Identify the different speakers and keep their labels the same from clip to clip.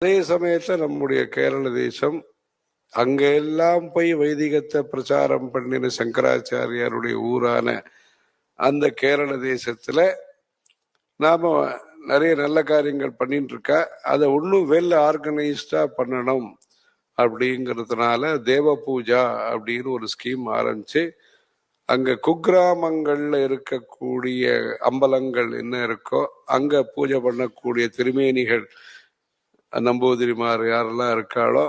Speaker 1: அதே சமயத்துல நம்முடைய கேரள தேசம் அங்க எல்லாம் போய் வைதிகத்தை பிரச்சாரம் பண்ணின சங்கராச்சாரியாருடைய ஊரான அந்த கேரள தேசத்துல நாம நிறைய நல்ல காரியங்கள் பண்ணிட்டு இருக்கா. அதை இன்னும் வெல் ஆர்கனைஸ்டா பண்ணணும் அப்படிங்கிறதுனால தேவ பூஜா அப்படின்னு ஒரு ஸ்கீம் ஆரம்பிச்சு அங்க குக்கிராமங்கள்ல இருக்கக்கூடிய அம்பலங்கள் என்ன இருக்கோ அங்க பூஜை பண்ணக்கூடிய திருமேனிகள் நம்பூதிரிமார் யாரெல்லாம் இருக்காளோ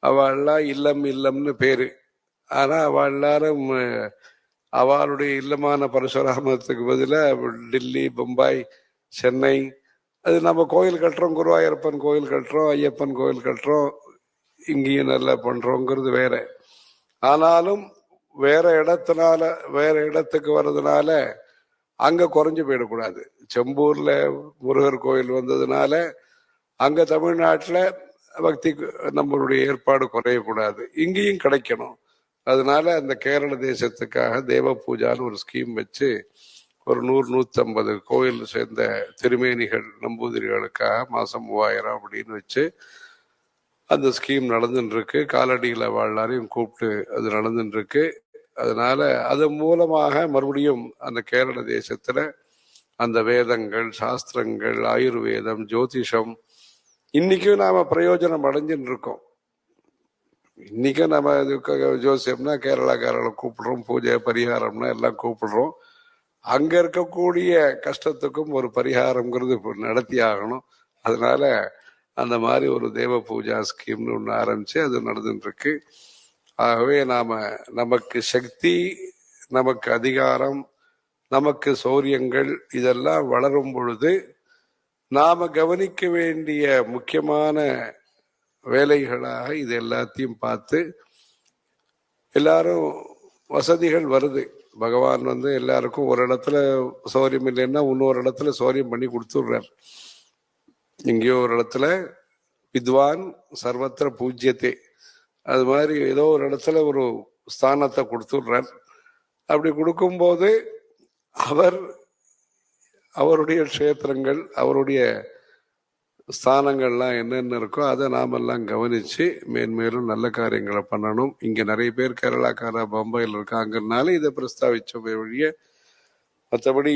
Speaker 1: அவள்லாம் இல்லம் இல்லம்னு பேரு. ஆனா அவள் எல்லாரும் அவளுடைய இல்லமான பரசுராமத்துக்கு பதிலாக டெல்லி, பம்பாய், சென்னை, அது நம்ம கோயில் கட்டுறோம், குருவாயூரப்பன் கோயில் கட்டுறோம், ஐயப்பன் கோயில் கட்டுறோம், இங்கேயும் நல்லா பண்றோங்கிறது வேற. ஆனாலும் வேற இடத்துக்கு வர்றதுனால அங்க குறைஞ்சு போயிடக்கூடாது. செம்பூர்ல முருகர் கோயில் வந்ததுனால அங்க தமிழ்நாட்டுல பக்தி நம்மளுடைய ஏற்பாடு குறையக்கூடாது, இங்கேயும் கிடைக்கணும். அதனால அந்த கேரள தேசத்துக்காக தேவ பூஜான்னு ஒரு ஸ்கீம் வச்சு ஒரு 100-150 கோயில் சேர்ந்த திருமேனிகள் நம்பூதிரிகளுக்காக மாசம் 3000 அப்படின்னு வச்சு அந்த ஸ்கீம் நடந்துட்டு இருக்கு. காலடியில் எல்லாரையும் கூப்பிட்டு அது நடந்துட்டு இருக்கு. அதனால அது மூலமாக மறுபடியும் அந்த கேரள தேசத்துல அந்த வேதங்கள், சாஸ்திரங்கள், ஆயுர்வேதம், ஜோதிஷம் இன்னைக்கும் நாம பிரயோஜனம் அடைஞ்சுட்டு இருக்கோம். இன்னைக்கும் நம்ம ஜோசியம்னா கேரளாக்காரர்களை கூப்பிடுறோம், பூஜை பரிகாரம்னா எல்லாம் கூப்பிடுறோம். அங்க இருக்கக்கூடிய கஷ்டத்துக்கும் ஒரு பரிகாரம்ங்கிறது நடத்தி ஆகணும். அதனால அந்த மாதிரி ஒரு தேவ பூஜா ஸ்கீம்னு ஒன்று ஆரம்பிச்சு அது நடந்துட்டு இருக்கு. ஆகவே நமக்கு சக்தி, நமக்கு அதிகாரம், நமக்கு சௌரியங்கள் இதெல்லாம் வளரும் பொழுது நாம கவனிக்க வேண்டிய முக்கியமான வேலைகளாக இது எல்லாத்தையும் பார்த்து எல்லாரும் வசதிகள் வருது. பகவான் எல்லாருக்கும் ஒரு இடத்துல சௌரியம் இல்லைன்னா இன்னொரு இடத்துல சௌரியம் பண்ணி கொடுத்துடுறார். எங்கேயோ ஒரு இடத்துல வித்வான் சர்வத்திர பூஜ்யத்தை, அது மாதிரி ஏதோ ஒரு இடத்துல ஒரு ஸ்தானத்தை கொடுத்துடுறார். அப்படி கொடுக்கும்போது அவருடைய க்ஷேத்திரங்கள், அவருடைய ஸ்தானங்கள்லாம் என்னென்ன இருக்கோ அதை நாமெல்லாம் கவனிச்சு மேன்மேலும் நல்ல காரியங்களை பண்ணணும். இங்க நிறைய பேர் கேரளாக்கார பம்பாயில் இருக்காங்கனால இதை பிரஸ்தாவிச்ச வழிய மற்றபடி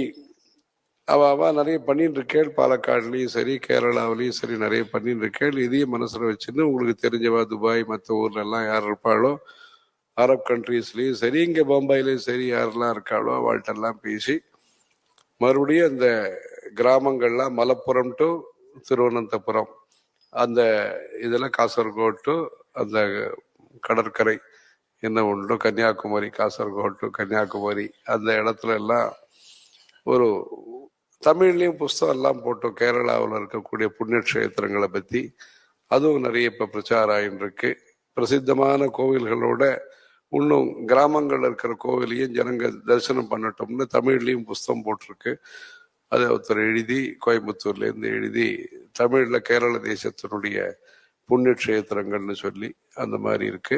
Speaker 1: அவ நிறைய பண்ணிட்டு இருக்கேள். பாலக்காடுலயும் சரி, கேரளாவிலையும் சரி நிறைய பண்ணிட்டு இருக்கேள். இதையும் மனசுல வச்சுன்னு உங்களுக்கு தெரிஞ்சவா துபாய் மற்ற ஊர்ல எல்லாம் யார் இருப்பாளோ, அரப் கண்ட்ரீஸ்லயும் சரி, இங்க பம்பாயிலையும் சரி யாரெல்லாம் இருக்காளோ அவள்கிட்டெல்லாம் பேசி மறுபடியும் அந்த கிராமங்கள்லாம் மலப்புரம் டு திருவனந்தபுரம், அந்த இதில் காசர்கோடு டு அந்த கடற்கரை என்ன உண்டோ, கன்னியாகுமரி, காசர்கோடு டு கன்னியாகுமரி, அந்த இடத்துல எல்லாம் ஒரு தமிழ்லையும் புஸ்தகம் எல்லாம் போட்டோம். கேரளாவில் இருக்கக்கூடிய புண்ணியக்ஷேத்திரங்களை பற்றி அதுவும் நிறைய இப்போ பிரச்சாரம் ஆகிட்டு இருக்கு. பிரசித்தமான கோவில்களோட இன்னும் கிராமங்கள் இருக்கிற கோவிலையும் ஜனங்க தரிசனம் பண்ணட்டோம்னு தமிழ்லையும் புஸ்தகம் போட்டிருக்கு. அதை ஒருத்தர் எழுதி கோயம்புத்தூர்லேருந்து எழுதி தமிழில் கேரள தேசத்தினுடைய புண்ணிய க்ஷேத்திரங்கள்னு சொல்லி அந்த மாதிரி இருக்கு.